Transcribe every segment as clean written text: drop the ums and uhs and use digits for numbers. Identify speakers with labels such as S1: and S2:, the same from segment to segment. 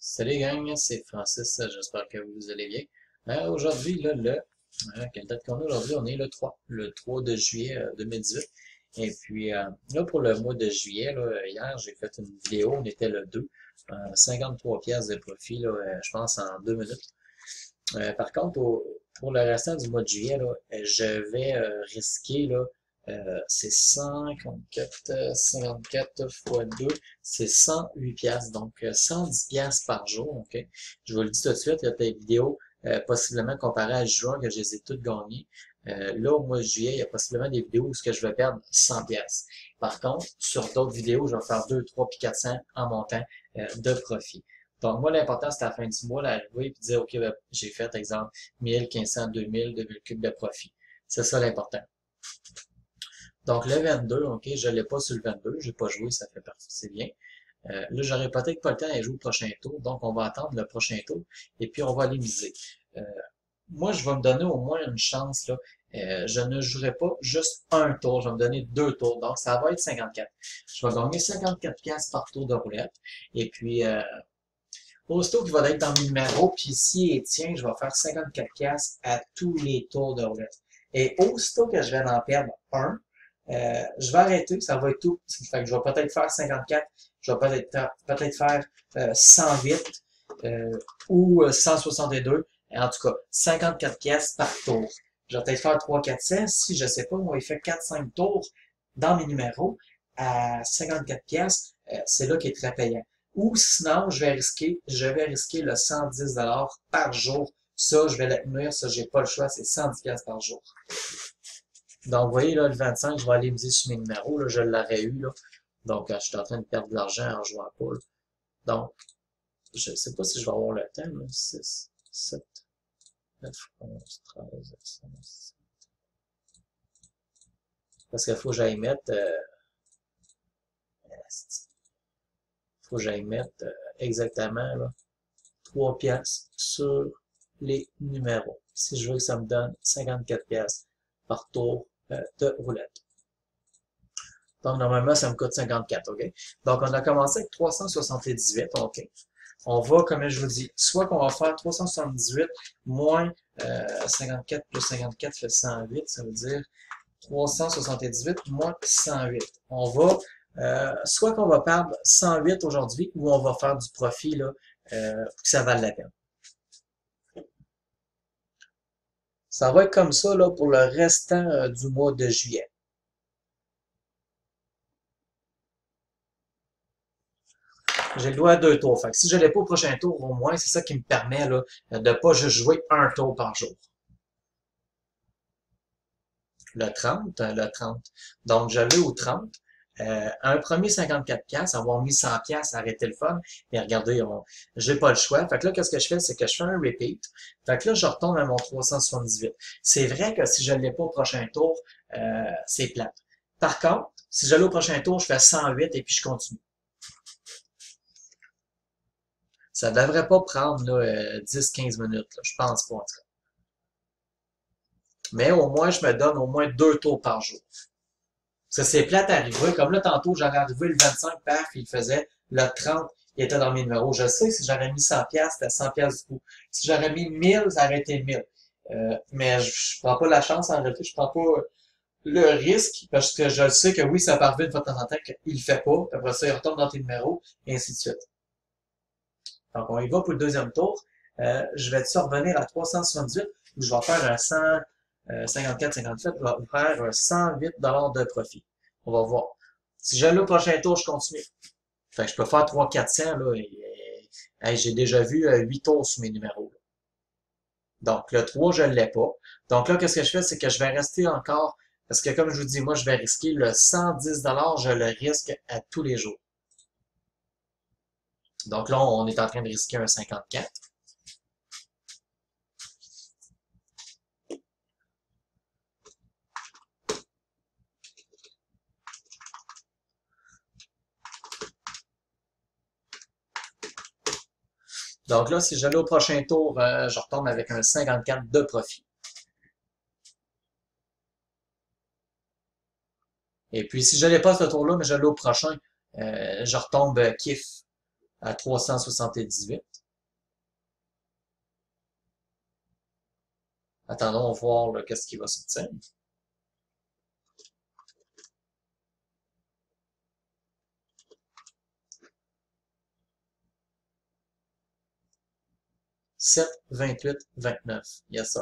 S1: Salut gang, c'est Francis, j'espère que vous allez bien. Aujourd'hui, là, quelle date qu'on a aujourd'hui? On est le 3 de juillet 2018. Et puis, là, pour le mois de juillet, là, hier, j'ai fait une vidéo, on était le 2, 53 pièces de profit, là, je pense en 2 minutes. Par contre, pour le restant du mois de juillet, là, je vais risquer, là, c'est 54 fois 2, c'est 108 piastres, donc 110 piastres par jour, ok? Je vous le dis tout de suite, il y a des vidéos possiblement comparées à juin que je les ai toutes gagnées. Là, au mois de juillet, il y a possiblement des vidéos où ce que je vais perdre 100 piastres. Par contre, sur d'autres vidéos, je vais faire 2, 3 puis 400 en montant de profit. Donc, moi, l'important, c'est à la fin du mois d'arriver et de dire, OK, ben, j'ai fait, exemple, 1000, 1500, 2000, 2000 cubes de profit. C'est ça l'important. Donc, le 22, OK, je l'ai pas sur le 22, j'ai pas joué, ça fait partie, c'est bien. Là, j'aurais peut-être pas le temps d'aller jouer au prochain tour, donc on va attendre le prochain tour et puis on va aller miser. Euh, Moi, je vais me donner au moins une chance, là. Je ne jouerai pas juste un tour, je vais me donner deux tours, donc ça va être 54. Je vais gagner 54 piastres par tour de roulette. Et puis, aussitôt qu'il va être dans mes numéros, puis s'il tient, je vais faire 54 piastres à tous les tours de roulette. Et aussitôt que je vais en perdre un, je vais arrêter, ça va être tout. Fait que je vais peut-être faire 54, je vais peut-être faire 108 ou 162. En tout cas, 54 pièces par tour. Je vais peut-être faire 300-400. Si je sais pas, moi, il fait 4-5 tours dans mes numéros à 54 pièces, c'est là qui est très payant. Ou sinon, je vais risquer le 110 par jour. Ça, je vais le tenir, ça, j'ai pas le choix, c'est 110 pièces par jour. Donc, vous voyez, là, le 25, je vais aller miser sur mes numéros, là, je l'aurais eu, là. Donc, je suis en train de perdre de l'argent en jouant pas, là. Donc, je ne sais pas si je vais avoir le temps, là. 6, 7, 9, 11, 13, 15. Parce qu'il faut que j'aille mettre, faut que j'aille mettre exactement, là, 3 piastres sur les numéros. Si je veux que ça me donne 54 piastres par tour de roulette. Donc, normalement, ça me coûte 54, OK? Donc, on a commencé avec 378, OK? On va, comme je vous dis, soit qu'on va faire 378 moins 54 plus 54 fait 108, ça veut dire 378 moins 108. On va, soit qu'on va perdre 108 aujourd'hui, ou on va faire du profit, là, pour que ça vaille la peine. Ça va être comme ça, là, pour le restant du mois de juillet. J'ai le droit à deux tours. Fait que si je l'ai pas au prochain tour, au moins, c'est ça qui me permet là, de pas juste jouer un tour par jour. Le 30, le 30. Donc, je l'ai au 30. Un premier 54 pièces, avoir mis 100 pièces, arrêter le fun. Mais regardez, j'ai pas le choix. Fait que là, qu'est-ce que je fais? C'est que je fais un repeat. Fait que là, je retourne à mon 378. C'est vrai que si je l'ai pas au prochain tour, c'est plate. Par contre, si je l'ai au prochain tour, je fais 108 et puis je continue. Ça devrait pas prendre là, 10-15 minutes. Là. Je pense pas en tout cas. Mais au moins, je me donne au moins deux tours par jour. Ça, c'est plate à arriver. Comme là, tantôt, j'aurais arrivé le 25, paf, il faisait le 30, il était dans mes numéros. Je sais que si j'aurais mis 100 piastres, c'était 100 piastres du coup. Si j'aurais mis 1000, ça aurait été 1000. Mais je prends pas la chance en réalité, je prends pas le risque, parce que je sais que oui, ça peut arriver une fois de temps en temps qu'il le fait pas, puis après ça, il retombe dans tes numéros, et ainsi de suite. Donc, on y va pour le deuxième tour. Je vais revenir à 378, où je vais faire un 54-57, je vais faire 108 de profit. On va voir. Si j'ai le prochain tour, je continue. Fait que je peux faire 300-400, là, et j'ai déjà vu 8 tours sur mes numéros. Là. Donc, le 3, je ne l'ai pas. Donc là, qu'est-ce que je fais, c'est que je vais rester encore, parce que comme je vous dis, moi, je vais risquer le 110 je le risque à tous les jours. Donc là, on est en train de risquer un 54. Donc là, si j'allais au prochain tour, je retombe avec un 54 de profit. Et puis, si je n'allais pas ce tour-là, mais j'allais au prochain, je retombe kiff à 378. Attendons voir qu'est-ce qui va sortir. « 7, 28, 29. Yes, sir.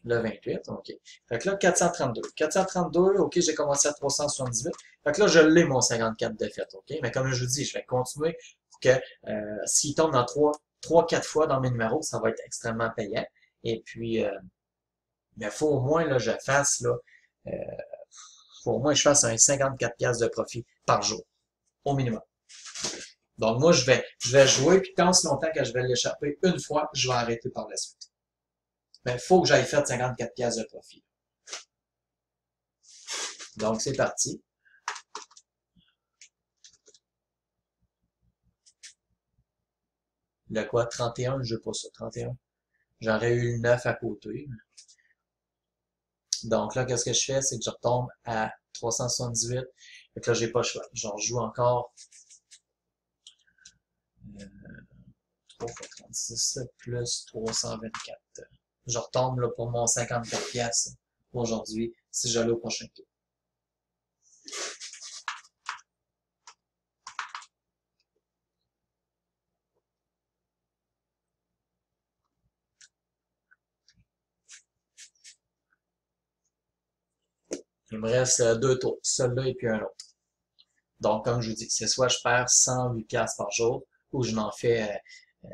S1: Le 28, OK. Fait que là, 432. 432, OK, j'ai commencé à 378. Fait que là, je l'ai, mon 54 défaites, OK? Mais comme je vous dis, je vais continuer pour que s'il tombe dans 3-4 fois dans mes numéros, ça va être extrêmement payant. Et puis, mais faut au moins, là, je fasse, là, faut au moins que je fasse un 54 piastres de profit par jour, au minimum. Donc, moi, je vais jouer, puis tant si longtemps que je vais l'échapper une fois, je vais arrêter par la suite. Mais il faut que j'aille faire 54 piastres de profit. Donc, c'est parti. Le quoi? 31, je veux pas ça, 31. J'aurais eu le 9 à côté. Donc là, qu'est-ce que je fais? C'est que je retombe à 378. Fait que là, j'ai pas le choix. J'en joue encore 3 fois 36 plus 324. Je retombe là, pour mon 54 piastres aujourd'hui si j'allais au prochain tour. Il me reste 2 tours, celui-là et puis un autre. Donc, comme je vous dis, c'est soit je perds 108 piastres par jour ou je m'en fais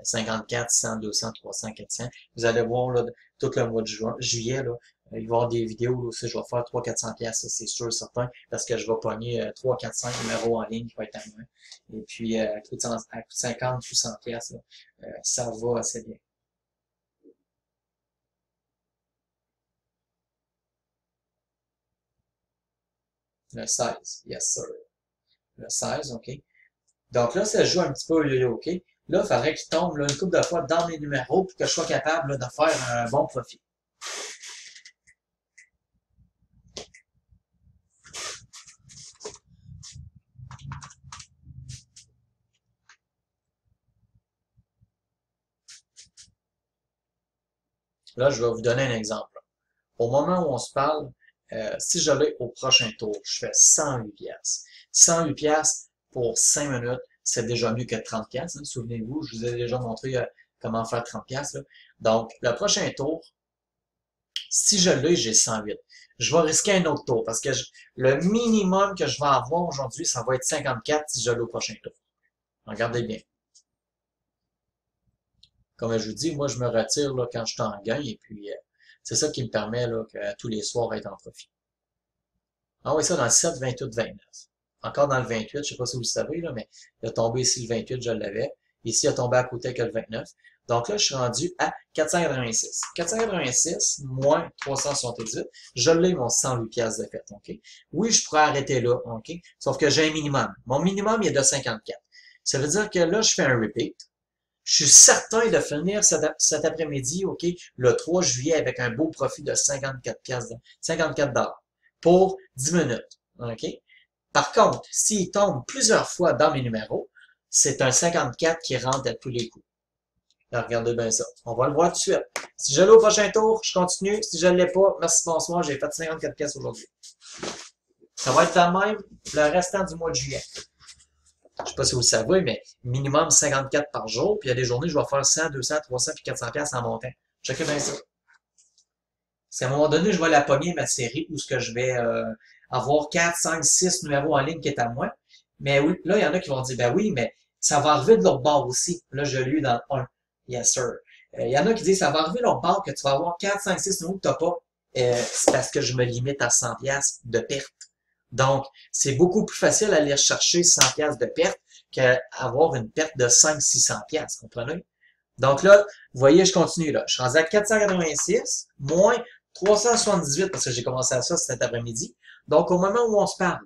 S1: 54, 100, 200, 300, 400. Vous allez voir là, tout le mois de juillet, là, il va y avoir des vidéos où je vais faire 300-400 piastres, c'est sûr, certain, parce que je vais pogner 3, 400 numéros en ligne qui va être à moi. Et puis, à coût de 50 ou 100 piastres, ça va assez bien. Le 16, yes sir. Le 16, OK. Donc là, ça joue un petit peu au yo-yo, OK? Là, il faudrait qu'il tombe là, une couple de fois dans mes numéros pour que je sois capable là, de faire un bon profit. Là, je vais vous donner un exemple. Au moment où on se parle, si je l'ai au prochain tour, je fais 108 piastres. 108 piastres pour 5 minutes, c'est déjà mieux que 30 piastres. Hein. Souvenez-vous, je vous ai déjà montré comment faire 30 piastres. Donc, le prochain tour, si je l'ai, j'ai 108. Je vais risquer un autre tour parce que le minimum que je vais avoir aujourd'hui, ça va être 54 si je l'ai au prochain tour. Regardez bien. Comme je vous dis, moi, je me retire là, quand je suis en gain et puis c'est ça qui me permet là, que tous les soirs être en profit. Ah oui, ça dans le 7, 28, 29. Encore dans le 28, je sais pas si vous le savez, là, mais il a tombé ici le 28, je l'avais. Ici, il a tombé à côté que le 29. Donc là, je suis rendu à 486. 486 moins 378, je l'ai mon 108 piastres de fête, OK? Oui, je pourrais arrêter là, OK? Sauf que j'ai un minimum. Mon minimum, il est de 54. Ça veut dire que là, je fais un repeat. Je suis certain de finir cet après-midi, OK, le 3 juillet avec un beau profit de 54 piastres, 54 $ pour 10 minutes, OK? Par contre, s'il tombe plusieurs fois dans mes numéros, c'est un 54 qui rentre à tous les coups. Là, regardez bien ça. On va le voir tout de suite. Si je l'ai au prochain tour, je continue. Si je ne l'ai pas, merci, bonsoir, j'ai fait 54 piastres aujourd'hui. Ça va être la même le restant du mois de juillet. Je sais pas si vous le savez, mais minimum 54 par jour, puis il y a des journées, je vais faire 100, 200, 300, puis 400 piastres en montant. Checkez bien ça. Parce qu'à un moment donné, je vais la pogner, ma série, où ce que je vais avoir 4, 5, 6 numéros en ligne qui est à moi. Mais oui, là, il y en a qui vont dire, ben oui, mais ça va arriver de l'autre bord aussi. Là, je l'ai eu dans le 1. Yes, sir. Il y en a qui disent, ça va arriver de l'autre bord que tu vas avoir 4, 5, 6 numéros que tu n'as pas. C'est parce que je me limite à 100 piastres de perte. Donc, c'est beaucoup plus facile d'aller chercher 100 piastres de perte qu'avoir une perte de 500-600 piastres, comprenez? Donc là, vous voyez, je continue là. Je suis rendu à 486, moins 378 parce que j'ai commencé à ça cet après-midi. Donc, au moment où on se parle,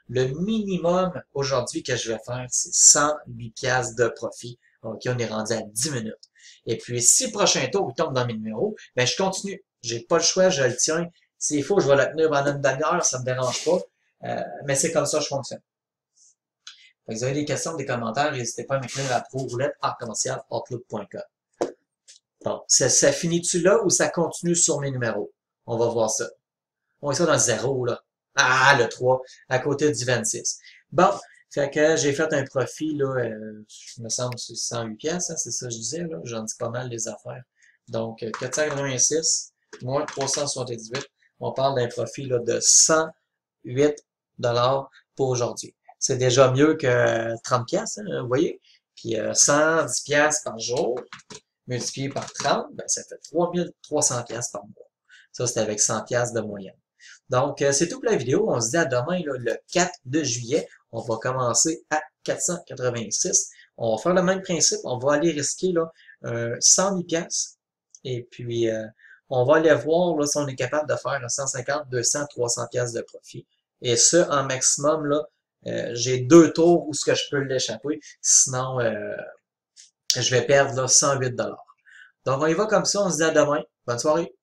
S1: le minimum aujourd'hui que je vais faire, c'est 108 piastres de profit. OK, on est rendu à 10 minutes. Et puis, si le prochain tour, il tombe dans mes numéros, ben, je continue. J'ai pas le choix, je le tiens. S'il faut, je vais le tenir pendant une demi-heure, ça me dérange pas. Mais c'est comme ça que je fonctionne. Fait que vous avez des questions, des commentaires, n'hésitez pas à m'écrire à proroulettearc-outlook.com. Bon, ça finit-tu là ou ça continue sur mes numéros? On va voir ça. On est ça dans le 0, là. Ah, le 3, à côté du 26. Bon, fait que j'ai fait un profit, là, je me semble, c'est 108 pièces, hein, c'est ça que je disais, là. J'en dis pas mal les affaires. Donc, 486 moins 378, on parle d'un profit, là, de 108 pour aujourd'hui. C'est déjà mieux que 30 pièces, hein, vous voyez? Puis 110 pièces par jour, multiplié par 30, ben, ça fait 3300 pièces par mois. Ça, c'est avec 100 pièces de moyenne. Donc, c'est tout pour la vidéo. On se dit à demain, là, le 4 de juillet. On va commencer à 486. On va faire le même principe. On va aller risquer là, 108 pièces. Et puis, on va aller voir là, si on est capable de faire 150, 200, 300 pièces de profit. Et ce, en maximum, là, j'ai 2 tours où ce que je peux l'échapper. Sinon, je vais perdre là, 108 $. Donc, on y va comme ça. On se dit à demain. Bonne soirée.